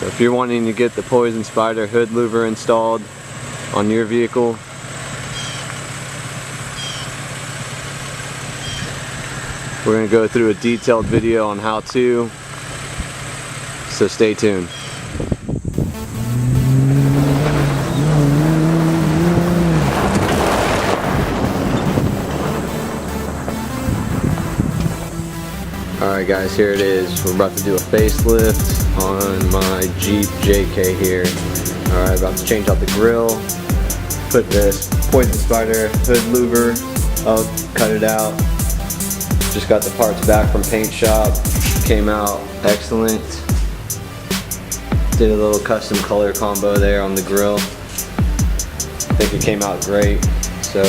So if you're wanting to get the Poison Spyder hood louver installed on your vehicle, we're going to go through a detailed video on how to, so stay tuned. Alright guys, here it is. We're about to do a facelift on my Jeep JK here. Alright, about to change out the grill, put this Poison Spyder hood louver up, cut it out. Just got the parts back from paint shop, came out excellent. Did a little custom color combo there on the grill. I think it came out great. So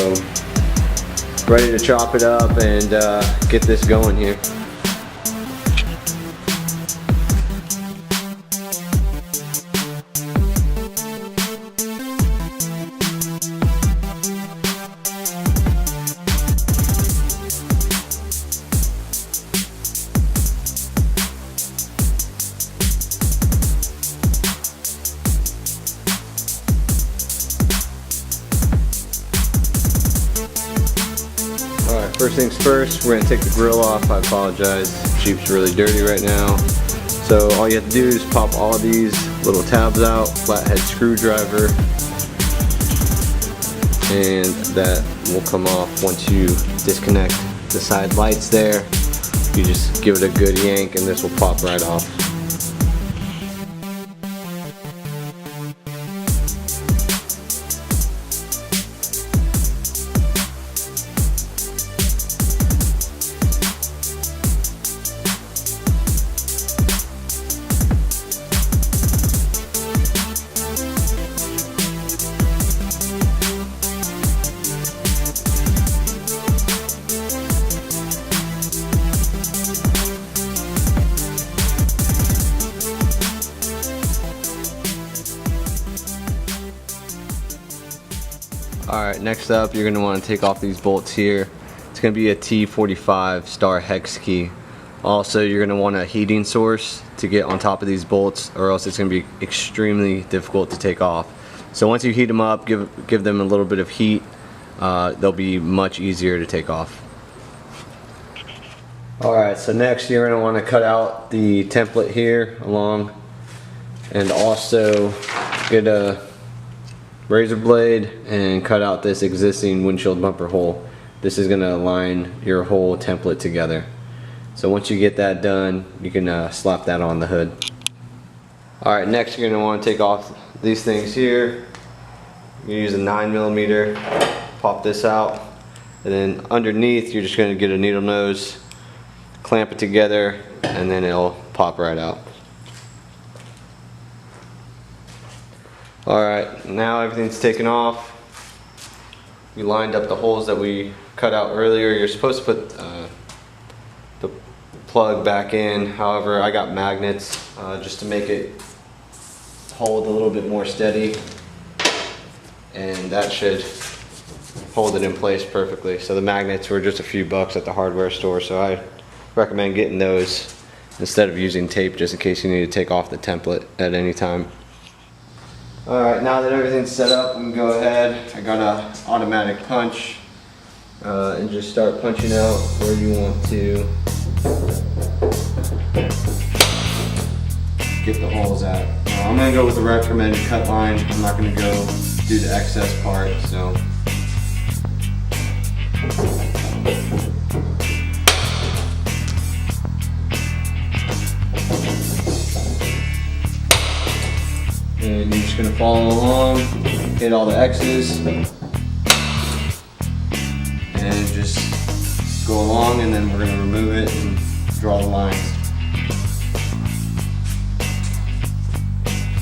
ready to chop it up and get this going here. Alright, first things first, we're going to take the grill off. I apologize, Jeep's really dirty right now. So all you have to do is pop all of these little tabs out, flathead screwdriver, and that will come off once you disconnect the side lights there. You just give it a good yank and this will pop right off. Alright, next up you're going to want to take off these bolts here. It's going to be a T45 star hex key. Also, you're going to want a heating source to get on top of these bolts, or else it's going to be extremely difficult to take off. So once you heat them up, give them a little bit of heat, they'll be much easier to take off. Alright, so next you're going to want to cut out the template here along, and also get a razor blade and cut out this existing windshield bumper hole. This is going to align your whole template together. So once you get that done, you can slap that on the hood. Alright, next you're going to want to take off these things here. You use a 9mm, pop this out, and then underneath you're just going to get a needle nose, clamp it together, and then it'll pop right out. Alright, now everything's taken off. We lined up the holes that we cut out earlier. You're supposed to put the plug back in. However, I got magnets just to make it hold a little bit more steady, and that should hold it in place perfectly. So the magnets were just a few bucks at the hardware store, so I recommend getting those instead of using tape, just in case you need to take off the template at any time. Alright, now that everything's set up, we can go ahead. I got an automatic punch, and just start punching out where you want to get the holes at. I'm going to go with the recommended cut line. I'm not going to go do the excess part, so. And you're just going to follow along, hit all the X's, and just go along, and then we're going to remove it and draw the lines.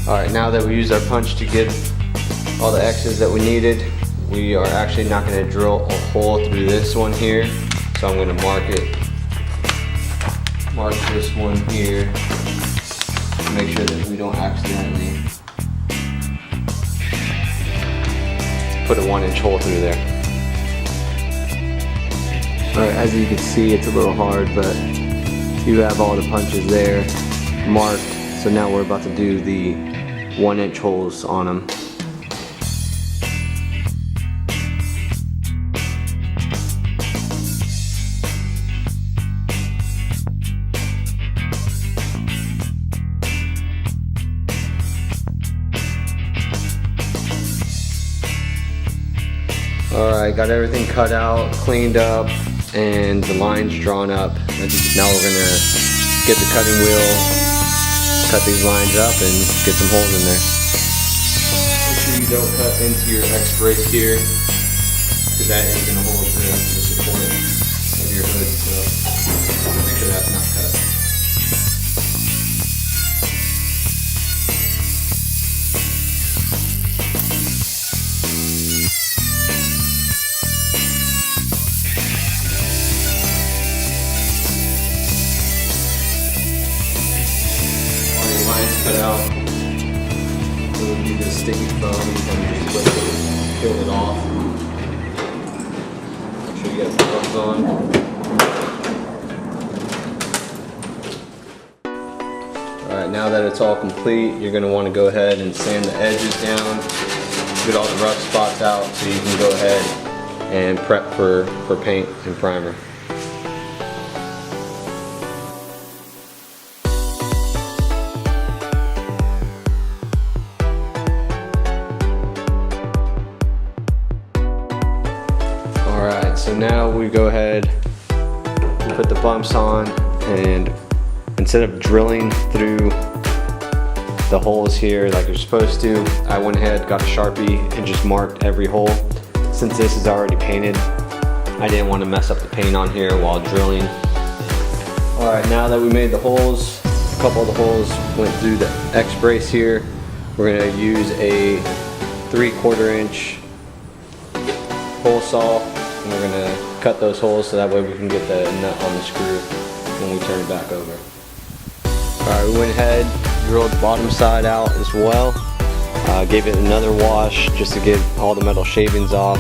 Alright, now that we used our punch to get all the X's that we needed, we are actually not going to drill a hole through this one here. So I'm going to mark this one here to make sure that we don't accidentally put a 1-inch hole through there. Alright, as you can see, it's a little hard, but you have all the punches there marked, So now we're about to do the 1-inch holes on them. Alright, got everything cut out, cleaned up, and the lines drawn up. Now we're gonna get the cutting wheel, cut these lines up, and get some holes in there. Make sure you don't cut into your X brace here, because that is gonna hold the support of your hood, so make sure that's not cut. Cut out. So we'll use a sticky foam and just peel it off. Make sure you got the gloves on. Alright, now that it's all complete, you're going to want to go ahead and sand the edges down. Get all the rough spots out so you can go ahead and prep for paint and primer. So now we go ahead and put the bumps on, and instead of drilling through the holes here like you're supposed to, I went ahead, got a Sharpie, and just marked every hole. Since this is already painted, I didn't want to mess up the paint on here while drilling. Alright, now that we made the holes, a couple of the holes went through the X brace here. We're going to use a 3/4 inch hole saw. And we're going to cut those holes so that way we can get the nut on the screw when we turn it back over. Alright, we went ahead, drilled the bottom side out as well. Gave it another wash just to get all the metal shavings off.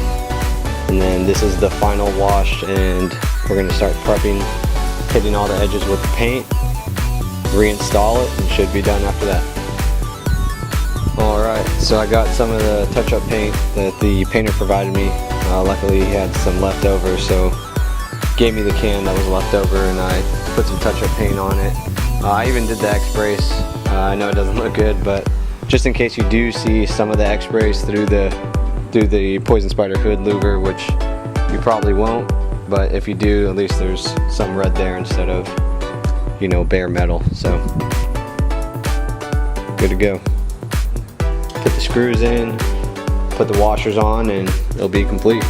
And then this is the final wash, and we're going to start prepping, hitting all the edges with the paint, reinstall it, and should be done after that. Alright, so I got some of the touch-up paint that the painter provided me. Luckily he had some left over, so gave me the can that was left over, and I put some touch-up paint on it. I even did the X brace. I know it doesn't look good, but just in case you do see some of the X brace through the Poison Spyder hood louver, which you probably won't, but if you do, at least there's some red there instead of, you know, bare metal. So good to go. Put the screws in, put the washers on, and it'll be complete.